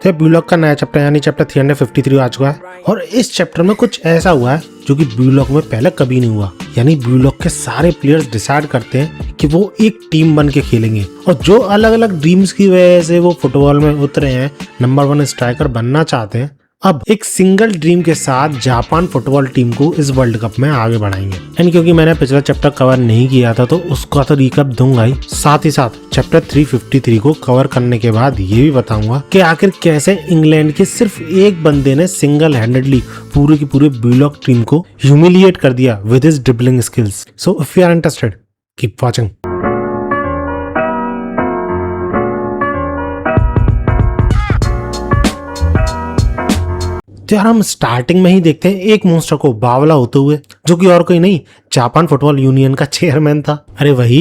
तो ब्लूलॉक का नया चैप्टर यानी चैप्टर 353 आ चुका है और इस चैप्टर में कुछ ऐसा हुआ है जो कि ब्लूलॉक में पहले कभी नहीं हुआ। यानी ब्लूलॉक के सारे प्लेयर्स डिसाइड करते हैं कि वो एक टीम बन के खेलेंगे और जो अलग अलग ड्रीम्स की वजह से वो फुटबॉल में उतरे हैं, नंबर 1 स्ट्राइकर बनना चाहते हैं, अब एक सिंगल ड्रीम के साथ जापान फुटबॉल टीम को इस वर्ल्ड कप में आगे बढ़ाएंगे। एंड क्योंकि मैंने पिछला चैप्टर कवर नहीं किया था तो उसका तो रिकैप दूंगा ही, साथ ही साथ चैप्टर 353 को कवर करने के बाद ये भी बताऊंगा कि आखिर कैसे इंग्लैंड के सिर्फ एक बंदे ने सिंगल हैंडेडली पूरे की पूरे ब्लूलॉक टीम को ह्यूमिलिएट कर दिया with his dribbling skills. So if you are interested keep watching. तो यार हम स्टार्टिंग में ही देखते हैं एक मॉन्स्टर को बावला होते हुए, जो कि और कोई नहीं जापान फुटबॉल यूनियन का चेयरमैन था। अरे वही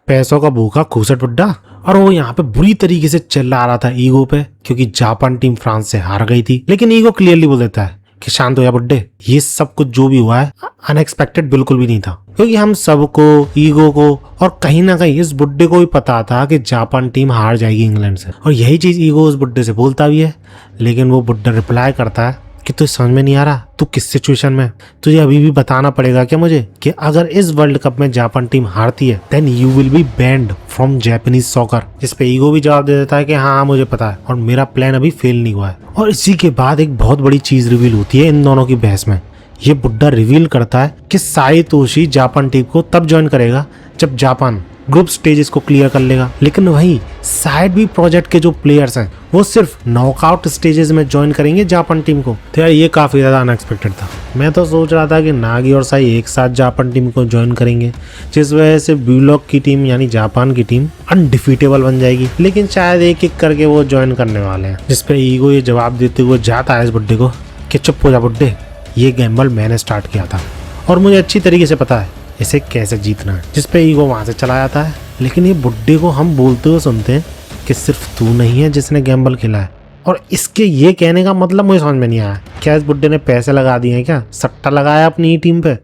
पैसों का भूखा खूसट बुड्ढा। और वो यहाँ पे बुरी तरीके से चिल्ला रहा था ईगो पे, क्योंकि जापान टीम फ्रांस से हार गई थी। लेकिन ईगो क्लियरली बोल देता है कि शांत हो जा बुड्ढे, ये सब कुछ जो भी हुआ है अनएक्सपेक्टेड बिल्कुल भी नहीं था, क्योंकि हम सबको, ईगो को और कहीं ना कहीं इस बुड्ढे को भी पता था कि जापान टीम हार जाएगी इंग्लैंड से। और यही चीज ईगो उस बुड्ढे से बोलता भी है, लेकिन वो बुड्ढा रिप्लाई करता है कि तुझे समझ में नहीं आ रहा, तू किस सिचुएशन में, तुझे अभी भी बताना पड़ेगा क्या मुझे कि अगर इस वर्ल्ड कप में जापान टीम हारती है then you will be banned from Japanese soccer. जिस पे ईगो भी जवाब दे देता है कि हाँ मुझे पता है और मेरा प्लान अभी फेल नहीं हुआ है। और इसी के बाद एक बहुत बड़ी चीज रिवील होती है इन दोनों की बहस में। ये बुड्ढा रिवील करता है कि साइतोशी जापान टीम को तब ज्वाइन करेगा जब जापान ग्रुप स्टेजेस को क्लियर कर लेगा। लेकिन वही साइड बी प्रोजेक्ट के जो प्लेयर्स हैं वो सिर्फ नॉकआउट स्टेजेस में ज्वाइन करेंगे जापान टीम को। तो यार ये काफी ज्यादा अनएक्सपेक्टेड था। मैं तो सोच रहा था कि नागी और साई एक साथ जापान टीम को ज्वाइन करेंगे, जिस वजह से ब्लूलॉक की टीम यानी जापान की टीम अनडिफीटेबल बन जाएगी। लेकिन शायद एक एक करके वो ज्वाइन करने वाले हैं। जिसपे ईगो ये जवाब देते हुए जाता है इस बुड्ढे को कि चुप हो जा बुड्ढे, ये गैम्बल मैंने स्टार्ट किया था और मुझे अच्छी तरीके से पता है इसे कैसे जीतना है। जिसपे ईगो वहां से चला जाता है। लेकिन ये बुड्ढे को हम बोलते हुए सुनते हैं कि सिर्फ तू नहीं है जिसने गैम्बल खेला है। और इसके ये कहने का मतलब मुझे समझ में नहीं आया, क्या इस बुड्ढे ने पैसे लगा दिए हैं, क्या सट्टा लगाया अपनी ही टीम पे,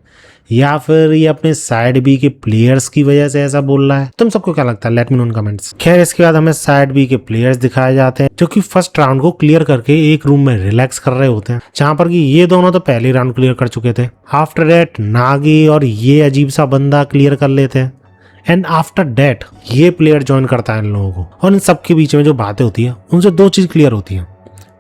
या फिर ये अपने साइड बी के प्लेयर्स की वजह से ऐसा बोल रहा है। तुम सबको क्या लगता है, लेट मी नो इन कमेंट्स। खैर इसके बाद हमें साइड बी के प्लेयर्स दिखाए जाते हैं जो कि फर्स्ट राउंड को क्लियर करके एक रूम में रिलैक्स कर रहे होते हैं, जहां पर कि ये दोनों तो पहले राउंड क्लियर कर चुके थे। आफ्टर दैट नागी और ये अजीब सा बंदा क्लियर कर लेते हैं एंड आफ्टर दैट ये प्लेयर ज्वाइन करता है इन लोगों को। और इन सबके बीच में जो बातें होती है उनसे दो चीज क्लियर होती है।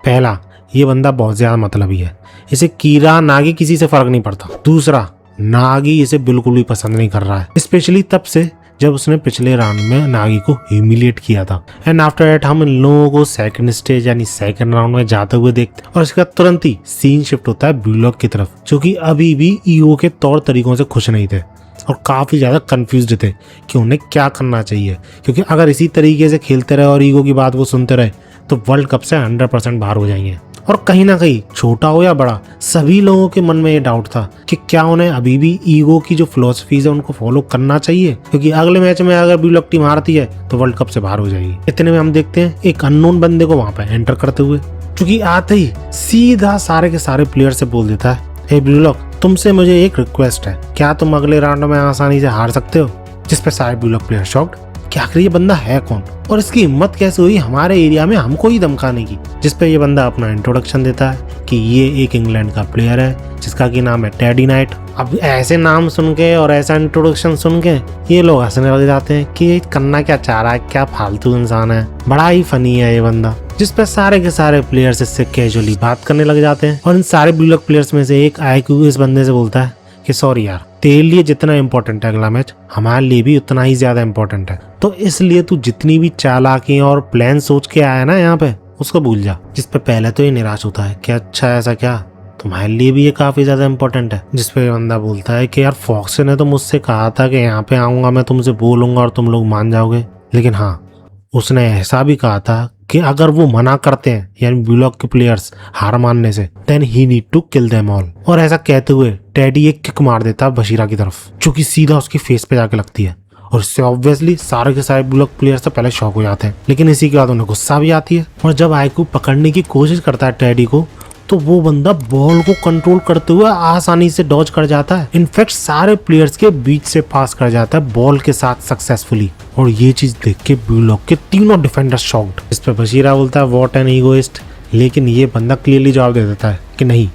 पहला, ये बंदा बहुत ज्यादा मतलबी है, इसे कीरा नागी किसी से फर्क नहीं पड़ता। दूसरा, नागी इसे बिल्कुल भी पसंद नहीं कर रहा है, स्पेशली तब से जब उसने पिछले राउंड में नागी को ह्यूमिलिएट किया था। एंड आफ्टर दैट हम इन लोगों को सेकंड स्टेज यानी सेकंड राउंड में जाते हुए देखते हैं और इसका तुरंत ही सीन शिफ्ट होता है ब्लूलॉक की तरफ, जो कि अभी भी ईगो के तौर तरीकों से खुश नहीं थे और काफी ज्यादा कंफ्यूज्ड थे कि उन्हें क्या करना चाहिए। क्योंकि अगर इसी तरीके से खेलते रहे और ईगो की बात वो सुनते रहे तो वर्ल्ड कप से 100% बाहर हो जाएंगे। और कहीं ना कहीं छोटा हो या बड़ा सभी लोगों के मन में ये डाउट था कि क्या उन्हें अभी भी ईगो की जो फिलॉसफीज है उनको फॉलो करना चाहिए, क्योंकि अगले मैच में अगर ब्लूलॉक टीम हारती है तो वर्ल्ड कप से बाहर हो जाएगी। इतने में हम देखते हैं एक अननोन बंदे को वहां पे एंटर करते हुए, जो कि आते ही सीधा सारे के सारे प्लेयर से बोल देता है, हे ब्लूलॉक तुमसे मुझे एक रिक्वेस्ट है, क्या तुम अगले राउंड में आसानी से हार सकते हो। जिस पे सारे ब्लूलॉक प्लेयर शॉक्ड कि आखिर ये बंदा है कौन और इसकी हिम्मत कैसे हुई हमारे एरिया में हमको ही धमकाने की। जिस पे ये बंदा अपना इंट्रोडक्शन देता है कि ये एक इंग्लैंड का प्लेयर है जिसका की नाम है टेडी नाइट। अब ऐसे नाम सुन के और ऐसा इंट्रोडक्शन सुन के ये लोग हंसने लग जाते हैं कि ये करना क्या चाह रहा है, क्या फालतू इंसान है, बड़ा ही फनी है ये बंदा। जिस पे सारे के सारे प्लेयर्स इससे कैजुअली बात करने लग जाते हैं और इन सारे ब्लूलॉक प्लेयर्स में से एक आईक्यू इस बंदे से बोलता है कि सॉरी यार, तेरे लिए जितना इम्पोर्टेंट है अगला मैच हमारे लिए भी उतना ही ज्यादा इम्पोर्टेंट है, तो इसलिए तू जितनी भी चालाकी और प्लान सोच के आया ना यहाँ पे उसको भूल जा। जिस पे पहले तो ये निराश होता है कि अच्छा ऐसा क्या, तुम्हारे लिए भी ये काफी ज्यादा इम्पोर्टेंट है। जिस पे बंदा बोलता है कि यार फॉक्स ने तो मुझसे कहा था कि यहाँ पे आऊंगा मैं तुमसे बोलूंगा और तुम लोग मान जाओगे, लेकिन हाँ उसने ऐसा भी कहा था कि अगर वो मना करते हैं यानी ब्लूलॉक के प्लेयर्स हार मानने से then he need to kill them all. और ऐसा कहते हुए टेडी एक किक मार देता है बशीरा की तरफ, जो कि सीधा उसकी फेस पे जाके लगती है और इससे ऑब्वियसली सारे के सारे ब्लूलॉक प्लेयर्स तो पहले शॉक हो जाते हैं। लेकिन इसी के बाद उन्हें गुस्सा भी आती है और जब आईक्यू पकड़ने की कोशिश करता है टेडी को तो वो बंदा बॉल को कंट्रोल करते हुए आसानी से डॉज कर जाता है। इनफैक्ट सारे प्लेयर्स के बीच से पास कर जाता है बॉल के साथ सक्सेसफुली। और ये चीज देख के ब्लूलॉक के तीनों डिफेंडर शॉक्ड। इस पे बशीरा बोलता है व्हाट एन ईगोइस्ट, लेकिन ये बंदा क्लियरली जवाब दे देता है कि नहीं,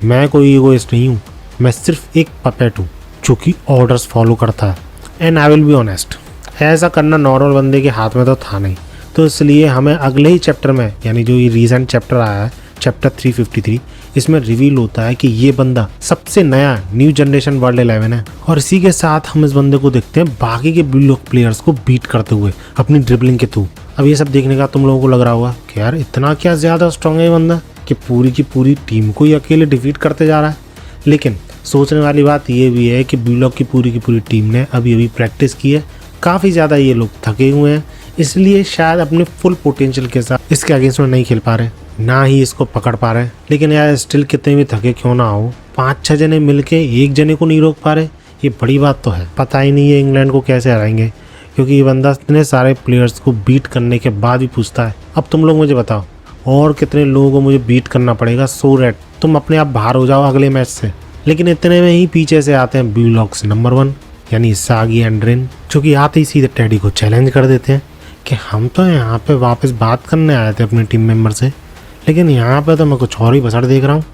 मैं कोई ईगोइस्ट नहीं हूँ, मैं सिर्फ एक पपेट हूँ जो कि ऑर्डर्स फॉलो करता है। And I will be honest, ऐसा करना नॉर्मल बंदे के हाथ में तो था नहीं। तो इसलिए हमें अगले ही चैप्टर में, यानी जो ये रीसेंट चैप्टर आया है चैप्टर 353, इसमें रिवील होता है कि ये बंदा सबसे नया न्यू जनरेशन वर्ल्ड 11 है। और इसी के साथ हम इस बंदे को देखते हैं बाकी के ब्लू लॉक प्लेयर्स को बीट करते हुए अपनी ड्रिबलिंग के थ्रू। अब ये सब देखने का तुम लोगों को लग रहा होगा कि यार इतना क्या ज़्यादा स्ट्रांग है ये बंदा कि पूरी की पूरी टीम को ही अकेले डिफीट करते जा रहा है। लेकिन सोचने वाली बात ये भी है कि ब्लू लॉक की पूरी टीम ने अभी अभी प्रैक्टिस की है, काफ़ी ज़्यादा ये लोग थके हुए हैं, इसलिए शायद अपने फुल पोटेंशियल के साथ इसके अगेंस्ट में नहीं खेल पा रहे, ना ही इसको पकड़ पा रहे। लेकिन यार स्टिल कितने भी थके क्यों ना हो, 5-6 जने मिलके एक जने को नहीं रोक पा रहे, ये बड़ी बात तो है। पता ही नहीं है इंग्लैंड को कैसे हराएंगे, क्योंकि ये बंदा इतने सारे प्लेयर्स को बीट करने के बाद भी पूछता है अब तुम लोग मुझे बताओ और कितने लोगों को मुझे बीट करना पड़ेगा सो दैट तुम अपने आप बाहर हो जाओ अगले मैच से। लेकिन इतने में ही पीछे से आते हैं ब्लू लॉक्स नंबर 1 यानी सागी एंड रिन, जो कि आते ही सीधे टेडी को चैलेंज कर देते हैं कि हम तो यहाँ पे वापस बात करने आए थे अपनी टीम मेंबर से, लेकिन यहाँ पे तो मैं कुछ और ही बसड़ देख रहा हूँ।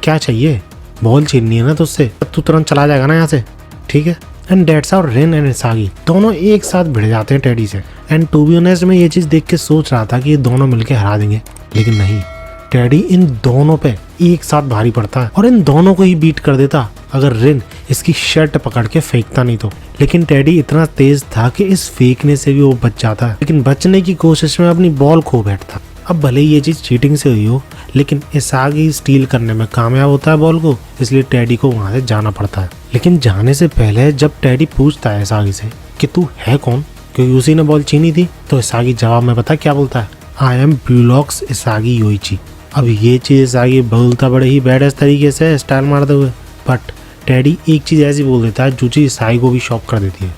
क्या चाहिए, बॉल छीननी है ना तुझसे, तू तुरंत चला जाएगा ना यहाँ से, ठीक है। एंड डेट्स हाउ रिन एंड सागी दोनों एक साथ भिड़ जाते हैं टेडी से। एंड टू बी ऑनेस्ट मैं ये चीज़ देख के सोच रहा था कि ये दोनों मिलकर हरा देंगे, लेकिन नहीं, टेडी इन दोनों पे एक साथ भारी पड़ता है और इन दोनों को ही बीट कर देता अगर रिन इसकी शर्ट पकड़ के फेंकता नहीं तो। लेकिन टेडी इतना तेज था कि इस फेंकने से भी वो बच जाता, लेकिन बचने की कोशिश में अपनी बॉल खो बैठता। अब भले ही ये चीज़ चीटिंग से हुई हो, लेकिन इसागी स्टील करने में कामयाब होता है बॉल को, इसलिए टेडी को वहाँ से जाना पड़ता है। लेकिन जाने से पहले जब टेडी पूछता है इसागी से कि तू है कौन, क्योंकि उसी ने बॉल छीनी थी, तो इसागी जवाब में पता क्या बोलता है, I am blue locks इसागी Yoichi. अब ये चीज़ इसागी बोलता बड़े ही बैड तरीके से स्टाइल मारते हुए, बट टेडी एक चीज़ ऐसी बोल देता है जो चीज़ इसागी को भी शॉक कर देती है।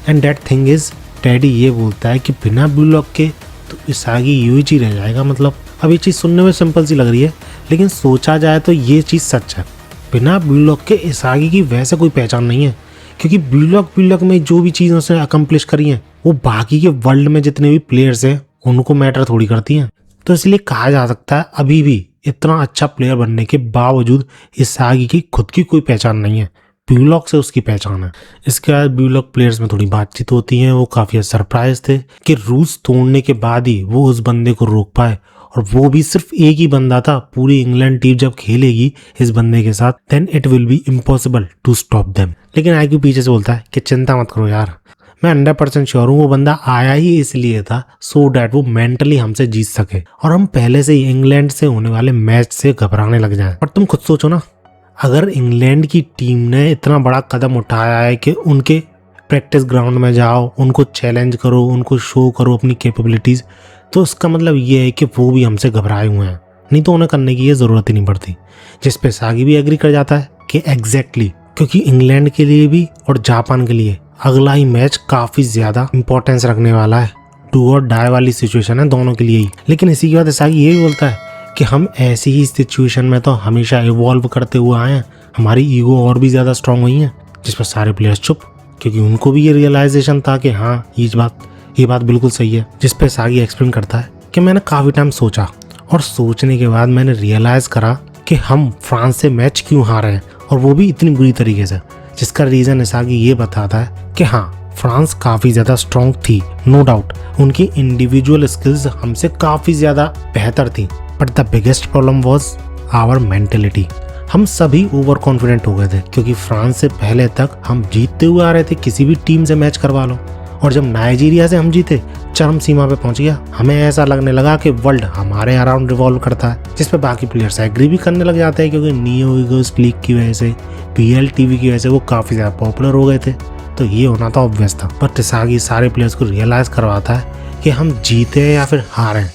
And that thing is, teddy ये बोलता है कि बिना ब्लू लॉक के तो इसागी योइची रह जाएगा। मतलब अब ये चीज़ सुनने में सिंपल सी लग रही है, लेकिन सोचा जाए तो ये चीज़ सच है। बिना ब्लू लॉक के इसागी की वैसे कोई पहचान नहीं है, क्योंकि ब्लू लॉक में जो भी चीज़ उसने अकम्प्लिश करी हैं वो बाकी के वर्ल्ड में जितने भी प्लेयर्स हैं उनको मैटर थोड़ी करती हैं। तो इसलिए कहा जा सकता है अभी भी इतना अच्छा प्लेयर बनने के बावजूद इसागी की खुद की कोई पहचान नहीं है, ब्लू लॉक से उसकी पहचान है। इसके बाद ब्लू लॉक प्लेयर्स में थोड़ी बातचीत होती है, वो काफ़ी सरप्राइज थे कि रूल्स तोड़ने के बाद ही वो उस बंदे को रोक पाए, और वो भी सिर्फ एक ही बंदा था। पूरी इंग्लैंड टीम जब खेलेगी इस बंदे के साथ, then it will be impossible to stop them. लेकिन आईक्यू पीछे से बोलता है कि चिंता मत करो यार, मैं 100% श्योर हूँ वो बंदा आया ही इसलिए था सो डैट वो मेंटली हमसे जीत सके और हम पहले से ही इंग्लैंड से होने वाले मैच से घबराने लग जाएं। और तुम खुद सोचो ना, अगर इंग्लैंड की टीम ने इतना बड़ा कदम उठाया है कि उनके प्रैक्टिस ग्राउंड में जाओ, उनको चैलेंज करो, उनको शो करो अपनी कैपेबिलिटीज़, तो इसका मतलब ये है कि वो भी हमसे घबराए हुए हैं, नहीं तो उन्हें करने की ये ज़रूरत ही नहीं पड़ती। जिस पे सागी भी एग्री कर जाता है कि एग्जैक्टली, क्योंकि इंग्लैंड के लिए भी और जापान के लिए अगला ही मैच काफ़ी ज़्यादा इंपॉर्टेंस रखने वाला है, डू और डाई वाली सिचुएशन है दोनों के लिए ही। लेकिन इसी के बाद सागी ये भी बोलता है कि हम ऐसी ही सिचुएशन में तो हमेशा इवॉल्व करते हुए आए हैं, हमारी ईगो और भी ज़्यादा स्ट्रांग हुई है। जिस पर सारे प्लेयर्स चुप, क्योंकि उनको भी ये रियलाइजेशन था कि हाँ ये बात बिल्कुल सही है। जिस पे सागी एक्सप्लेन करता है कि मैंने काफ़ी टाइम सोचा और सोचने के बाद मैंने रियलाइज़ करा कि हम फ्रांस से मैच क्यों हारे हैं, और वो भी इतनी बुरी तरीके से। जिसका रीज़न सागी ये बताता है कि हाँ, फ्रांस काफ़ी ज़्यादा स्ट्रॉन्ग थी, नो डाउट, उनकी इंडिविजुअल स्किल्स हमसे काफ़ी ज़्यादा बेहतर थी, but the biggest problem was our mentality. हम सभी ओवर कॉन्फिडेंट हो गए थे, क्योंकि फ्रांस से पहले तक हम जीतते हुए आ रहे थे, किसी भी टीम से मैच करवा लो, और जब नाइजीरिया से हम जीते चरम सीमा पे पहुंच गया। हमें ऐसा लगने लगा कि वर्ल्ड हमारे अराउंड रिवॉल्व करता है, जिस पे बाकी प्लेयर्स एग्री भी करने लग जाते हैं, क्योंकि नियो ईगोस लीग की वजह से, PLTV की वजह से वो काफ़ी ज़्यादा पॉपुलर हो गए थे, तो ये होना तो ऑब्वियस था। पर सागी सारे प्लेयर्स को रियलाइज़ करवाता है कि हम जीते या फिर हारें,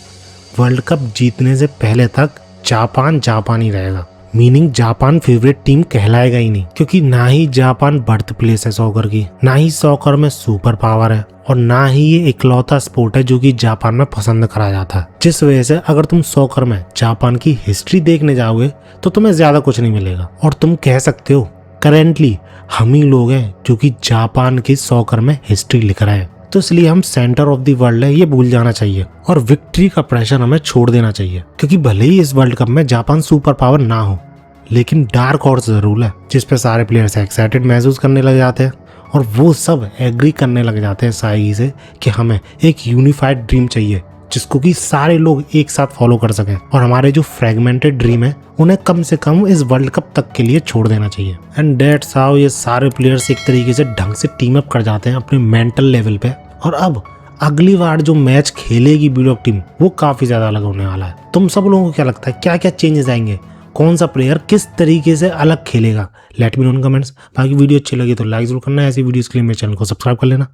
वर्ल्ड कप जीतने से पहले तक जापान ही रहेगा, मीनिंग जापान फेवरेट टीम कहलाएगा ही नहीं, क्योंकि ना ही जापान बर्थ प्लेस है सॉकर की, ना ही सॉकर में सुपर पावर है, और ना ही ये इकलौता स्पोर्ट है जो कि जापान में पसंद करा जाता है। जिस वजह से अगर तुम सॉकर में जापान की हिस्ट्री देखने जाओगे तो तुम्हें ज्यादा कुछ नहीं मिलेगा, और तुम कह सकते हो करेंटली हम ही लोग हैं जो कि जापान की सॉकर में हिस्ट्री लिख रहे हैं। तो इसलिए हम सेंटर ऑफ द वर्ल्ड है ये भूल जाना चाहिए और विक्ट्री का प्रेशर हमें छोड़ देना चाहिए, क्योंकि भले ही इस वर्ल्ड कप में जापान सुपर पावर ना हो, लेकिन डार्क हॉर्स जरूर है जिसपे सारे प्लेयर्स एक्साइटेड महसूस करने लग जाते हैं और वो सब एग्री करने लग जाते हैं साई से कि हमें एक यूनिफाइड ड्रीम चाहिए जिसको कि सारे लोग एक साथ फॉलो कर सकें, और हमारे जो फ्रेगमेंटेड ड्रीम है उन्हें कम से कम इस वर्ल्ड कप तक के लिए छोड़ देना चाहिए। एंड दैट्स हाउ ये सारे प्लेयर्स एक तरीके से ढंग से टीम अप कर जाते हैं अपने मेंटल लेवल पे। और अब अगली बार जो मैच खेलेगी ब्लू टीम वो काफी ज्यादा अलग होने वाला है। तुम सब लोगों को क्या लगता है, क्या क्या चेंजेस आएंगे, कौन सा प्लेयर किस तरीके से अलग खेलेगा? लेट मी नो इन कमेंट्स। बाकी वीडियो अच्छी लगी तो लाइक जरूर करना, ऐसी वीडियोस के लिए मेरे चैनल को सब्सक्राइब कर लेना।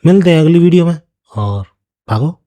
मिलते हैं अगली वीडियो में और भागो।